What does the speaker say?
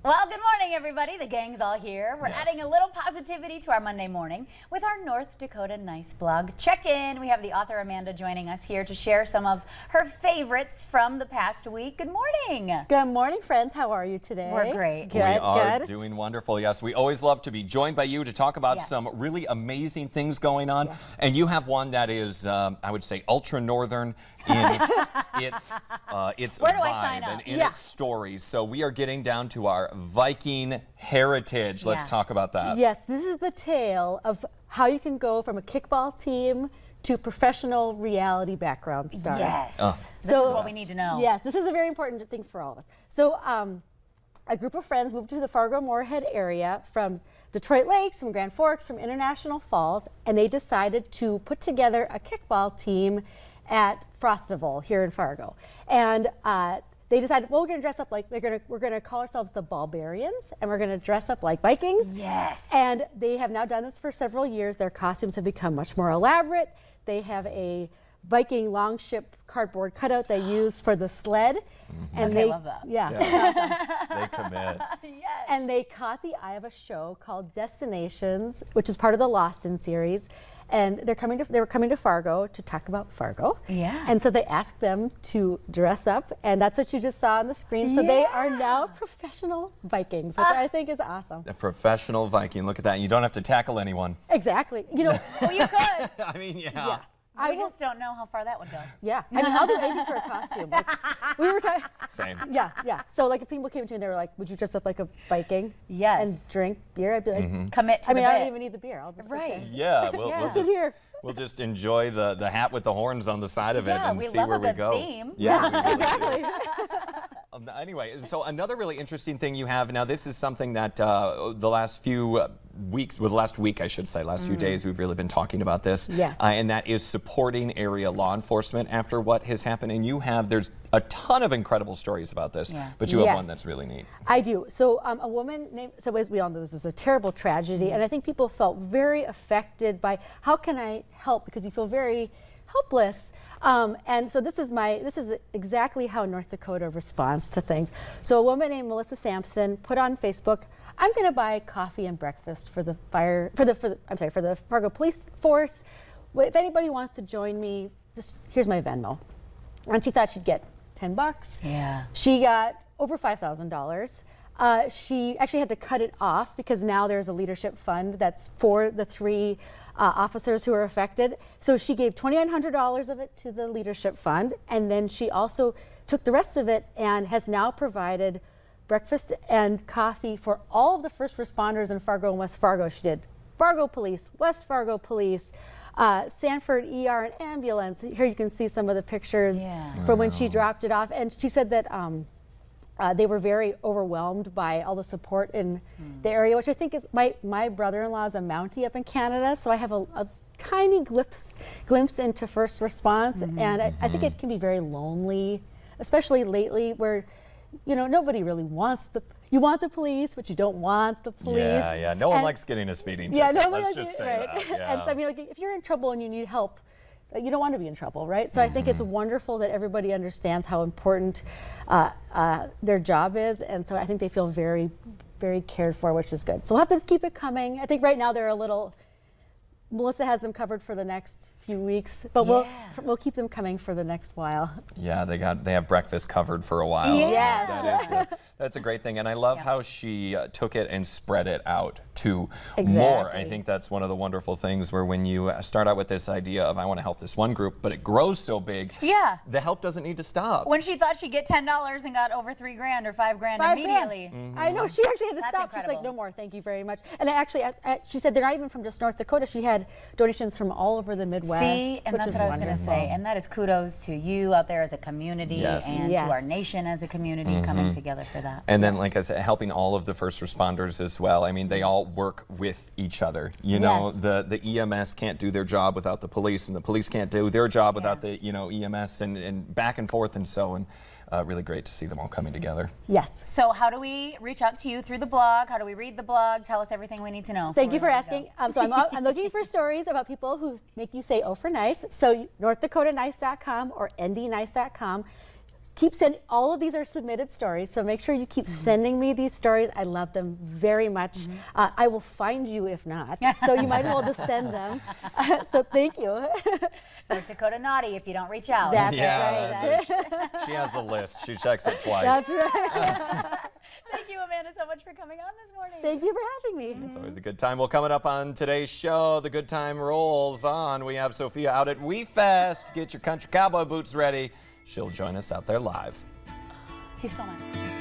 Well, good morning, everybody. The gang's all here. We're adding a little positivity to our Monday morning with our North Dakota Nice blog check-in. We have the author Amanda joining us here to share some of her favorites from the past week. Good morning. Good morning, friends. How are you today? We're great. We are doing wonderful. Yes, we always love to be joined by you to talk about some really amazing things going on. Yes. And you have one that is, I would say, ultra northern in its vibe and in its stories. So we are getting down to our Viking heritage. Let's talk about that. Yes, this is the tale of how you can go from a kickball team to professional reality background stars. Yes. This is what we need to know. Yes, this is a very important thing for all of us. So a group of friends moved to the Fargo-Moorhead area from Detroit Lakes, from Grand Forks, from International Falls, and they decided to put together a kickball team at Frostival here in Fargo. And they decided, well, we're going to dress up like we're going to call ourselves the Barbarians, and we're going to dress up like Vikings. Yes. And they have now done this for several years. Their costumes have become much more elaborate. They have a Viking longship cardboard cutout they use for the sled. And I love that. Yeah. They commit. Yes. And they caught the eye of a show called Destinations, which is part of the Lost in series. And they were coming to Fargo to talk about Fargo. Yeah. And so they asked them to dress up, and that's what you just saw on the screen. So they are now professional Vikings, which I think is awesome. A professional Viking. Look at that. You don't have to tackle anyone. Exactly. You know. Well, you could. I mean, yeah. Yes. I just don't know how far that would go. Yeah. I mean, I'll do anything for a costume. Like, we were talking. Same. Yeah, yeah. So like if people came to me and they were like, would you dress up like a Viking? Yes. And drink beer? I'd be like, Commit to I mean, the I bit. don't even need the beer. I'll just sit there. Yeah. Sit here. We'll just enjoy the hat with the horns on the side of it and we see love where a we good go. theme. Yeah, we really do. Exactly. Anyway, so another really interesting thing you have now. This is something that the last few weeks, well, the last week I should say, last few days, we've really been talking about this. Yes. And that is supporting area law enforcement after what has happened. And there's a ton of incredible stories about this, but you have one that's really neat. I do. So a woman named, so as we all know, this is a terrible tragedy, and I think people felt very affected by how can I help, because you feel very helpless. And so this is exactly how North Dakota responds to things. So a woman named Melissa Sampson put on Facebook, I'm going to buy coffee and breakfast for the Fargo Police Force. If anybody wants to join me, just here's my Venmo. And she thought she'd get $10. Yeah. She got over $5,000. She actually had to cut it off because now there's a leadership fund that's for the three officers who are affected. So she gave $2,900 of it to the leadership fund, and then she also took the rest of it and has now provided breakfast and coffee for all of the first responders in Fargo and West Fargo. She did Fargo Police, West Fargo Police, Sanford ER and ambulance. Here you can see some of the pictures from when she dropped it off. And she said that they were very overwhelmed by all the support in the area, which I think is, my brother-in-law is a Mountie up in Canada, so I have a tiny glimpse into first response, and I think it can be very lonely, especially lately where, you know, nobody really wants you want the police, but you don't want the police. Yeah. No one likes getting a speeding ticket. Let's just say that. Yeah. And so, I mean, like, if you're in trouble and you need help, you don't want to be in trouble, right? So I think it's wonderful that everybody understands how important their job is, and so I think they feel very, very cared for, which is good. So we'll have to just keep it coming. I think right now they're a little, Melissa has them covered for the next few weeks, but we'll keep them coming for the next while. Yeah, they have breakfast covered for a while. Yes. That's a great thing, and I love how she took it and spread it out to more. I think that's one of the wonderful things where when you start out with this idea of I want to help this one group, but it grows so big, the help doesn't need to stop. When she thought she'd get $10 and got over $3,000 or $5,000 immediately. I know, she actually had to stop. Incredible. She's like, no more, thank you very much. And she said they're not even from just North Dakota. She had donations from all over the Midwest. See, and that's what I was going to say. And that is kudos to you out there as a community and to our nation as a community coming together for that. And then, like I said, helping all of the first responders as well. I mean, they all work with each other. You know, the EMS can't do their job without the police, and the police can't do their job without the EMS, and back and forth, and so on. Really great to see them all coming together. Yes. So how do we reach out to you through the blog? How do we read the blog? Tell us everything we need to know. Thank you for asking. So I'm looking for stories about people who make you say, oh, for nice. So NorthDakotaNice.com or NDNice.com. keep sending. All of these are submitted stories, so make sure you keep sending me these stories. I love them very much. I will find you if not, so you might as well just send them. So thank you. North Dakota naughty if you don't reach out. That's Yeah, she has a list. She checks it twice. That's right. Thank you, Amanda, so much for coming on this morning. Thank you for having me. It's always a good time. Well, coming up on today's show, the good time rolls on. We have Sophia out at WeFest. Get your country cowboy boots ready. She'll join us out there live. He's still on.